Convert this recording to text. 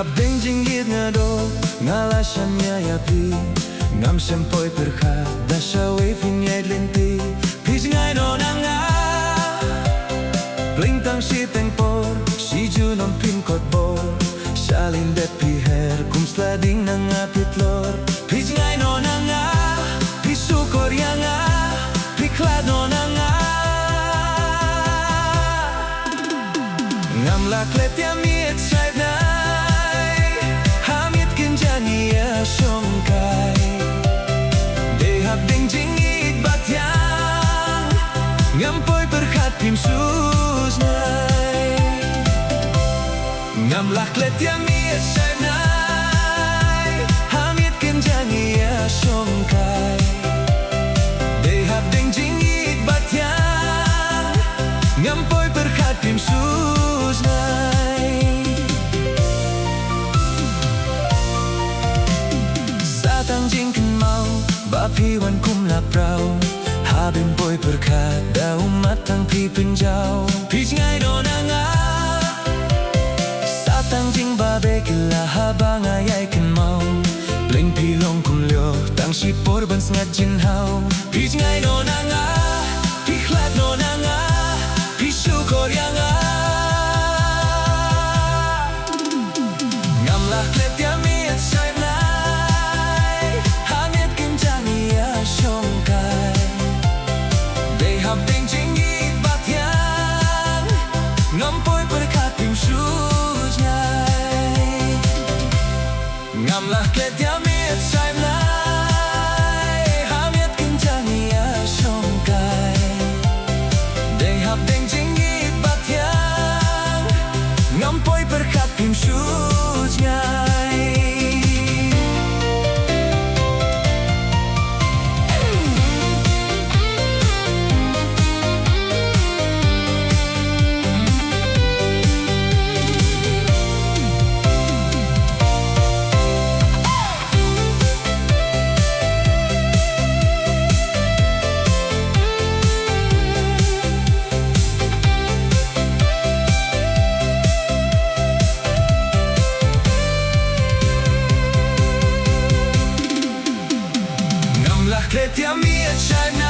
habding jinggit nga do ngala siya niya yapi ngam sempoy perka da siya way pinyay linti pis ngay no na nga bling tang si tengpor si junon pinkot bor siya lindet piher kum slading na nga pitlor pis ngay no na nga pisukor ya nga piklad no na nga ngam laklet ya miet side na ngampoy berkat pim susnay ngam laklet yang miet sanay hamit kenjangi ya songkai dehab deng jingit batyang ngampoy berkat pim susnay satang jingken mau bapiwan kum laprau habim boy berkata umat tang pi penjau pij ngai no na nga satang jing babe kila habang ayai ken mau bling pi long kum lyo tang si porban sngat jin hau pij ngai no na nga pi khlat no na nga pi syukur ya nga ngam lah klet ya miet sai nai hamit ken jangi ya shongkai habding jinggit batyang ngampoy berkat pim susnyay ngamlah klet ya miet sai nai hamit kenjangi ya shongkai deh habding jinggit batyang ngampoy berkat pim susnyay klet ya miet sai na